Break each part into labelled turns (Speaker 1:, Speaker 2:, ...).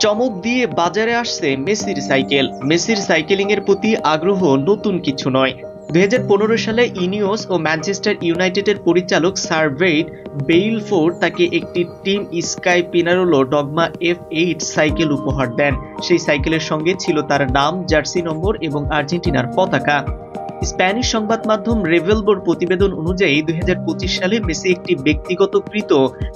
Speaker 1: চমক দিয়ে বাজারে আসছে মেসির সাইকেল। মেসির সাইকেলিং এর প্রতি আগ্রহ নতুন কিছু নয়। 2015 সালে ইনিওস ও ম্যানচেস্টার ইউনাইটেডের পরিচালক স্যার ওয়েড বেইলফোর্ড তাকে একটি team Sky Pinarello Dogma F8 cycle উপহার দেন। সেই সাইকেলের সঙ্গে ছিল তার নাম, জার্সি নম্বর এবং আর্জেন্টিনার পতাকা। স্প্যানিশ সংবাদ মাধ্যম রেভেলবোর প্রতিবেদন অনুযায়ী 2025 সালে মেসি একটি ব্যক্তিগতকৃত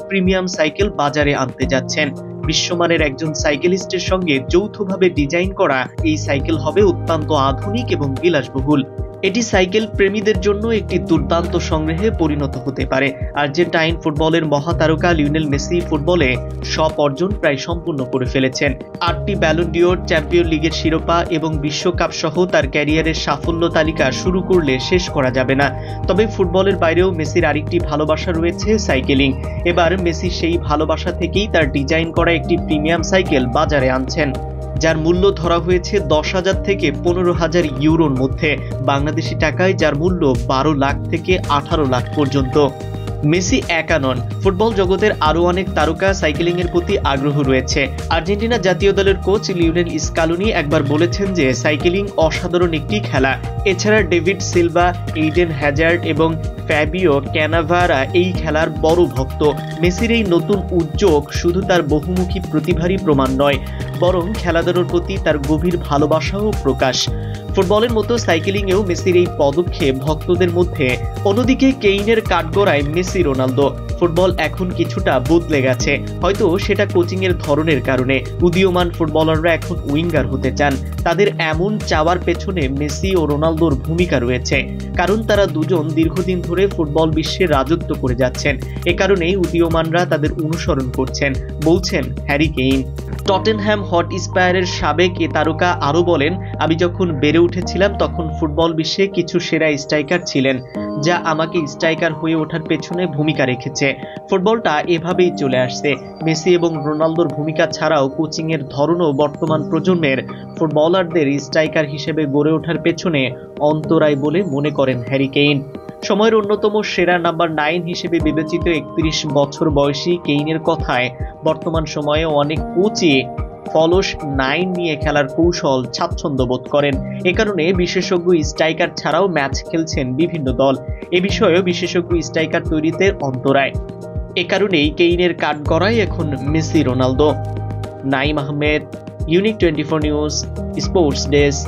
Speaker 1: প্রিমিয়াম সাইকেল বাজারে আনতে যাচ্ছেন। বিশ্বমানের একজন সাইকেলিস্টের সঙ্গে যৌথভাবে ডিজাইন করা এই সাইকেল হবে অত্যন্ত আধুনিক এবং বিলাসবহুল। এটি সাইকেল প্রেমীদের জন্য একটি দুর্দান্ত সংগ্রহে পরিণত হতে পারে। আর্জেন্টাইন ফুটবলের মহাতারকা লিওনেল মেসি ফুটবলে সব অর্জন প্রায় সম্পূর্ণ করে ফেলেছেন। 8টি ব্যালন ডিওর, চ্যাম্পিয়ন লিগের শিরোপা এবং বিশ্বকাপ সহ তার ক্যারিয়ারের সাফল্য তালিকা শুরু করলে শেষ করা যাবে না। তবে ফুটবলের বাইরেও মেসির আরেকটি ভালোবাসা রয়েছে, সাইকেলিং। এবার মেসি সেই ভালোবাসা থেকেই তার ডিজাইন করা একটি প্রিমিয়াম সাইকেল বাজারে আনছেন, যার মূল্য ধরা হয়েছে 10,000 থেকে 15,000 ইউরোর মধ্যে। বাংলাদেশি টাকায় যার মূল্য 12 লাখ থেকে 18 লাখ পর্যন্ত। মেসি একা নন, ফুটবল জগতের আরও অনেক তারকা সাইকেলিং এর প্রতি আগ্রহ রয়েছে। আর্জেন্টিনা জাতীয় দলের কোচ লিওনেল স্কালোনি একবার বলেছেন যে সাইকেলিং অসাধারণ একটি খেলা। এছাড়া ডেভিড সিলভা, এইডেন হ্যাজার্ড এবং ফ্যাবিও ক্যানাভারা এই খেলার বড় ভক্ত। মেসির এই নতুন উদ্যোগ শুধু তার বহুমুখী প্রতিভারই প্রমাণ নয়, বরং খেলাধুলার প্রতি তার গভীর ভালোবাসাও প্রকাশ। ফুটবলের মতো সাইকেলিংয়েও মেসির এই পদক্ষেপ ভক্তদের মধ্যে। অন্যদিকে কেইনের কাঠগড়ায় মেসি রোনালদো। ফুটবল এখন কিছুটা বদলে গেছে, হয়তো সেটা কোচিং এর ধরনের কারণে। উদীয়মান ফুটবলাররা এখন উইঙ্গার হতে চান। তাদের এমন চাওয়ার পেছনে মেসি ও রোনালদোর ভূমিকা রয়েছে, কারণ তারা দুজন দীর্ঘদিন ধরে ফুটবল বিশ্বে রাজত্ব করে যাচ্ছেন। এ কারণেই উদীয়মানরা তাদের অনুসরণ করছেন, বলছেন হ্যারি কেইন। টটেনহ্যাম হটস্পায়ারের সাবেক এ তারকা আরও বলেন, আমি যখন বেড়ে উঠেছিলাম তখন ফুটবল বিশ্বে কিছু সেরা স্ট্রাইকার ছিলেন, যা আমাকে স্ট্রাইকার হয়ে ওঠার পেছনে ভূমিকা রেখেছে। ফুটবলটা এভাবেই চলে আসছে। মেসি এবং রোনালদোর ভূমিকা ছাড়াও কোচিং এর ধরনও বর্তমান প্রজন্মের ফুটবলারদের স্ট্রাইকার হিসেবে গড়ে ওঠার পেছনে অন্তরায় বলে মনে করেন হ্যারি কেইন। সময়ের অন্যতম সেরা নাম্বার 9 হিসেবে বিবেচিত 31 বছর বয়সী কেইনের কথায় বর্তমান সময়ে অনেক কোচই ফলস 9 নিয়ে খেলার কৌশল স্বাচ্ছন্দ্য বোধ করেন। এ কারণে বিশেষজ্ঞ স্ট্রাইকার ছাড়াও ম্যাচ খেলছেন বিভিন্ন দল। এ বিষয়েও বিশেষজ্ঞ স্ট্রাইকার তৈরিতে অন্তরায়। এ কারণেই কেইনের কাঠগড়ায় এখন Messi Ronaldo. Naim Ahmed, unique 24 news, sports desk.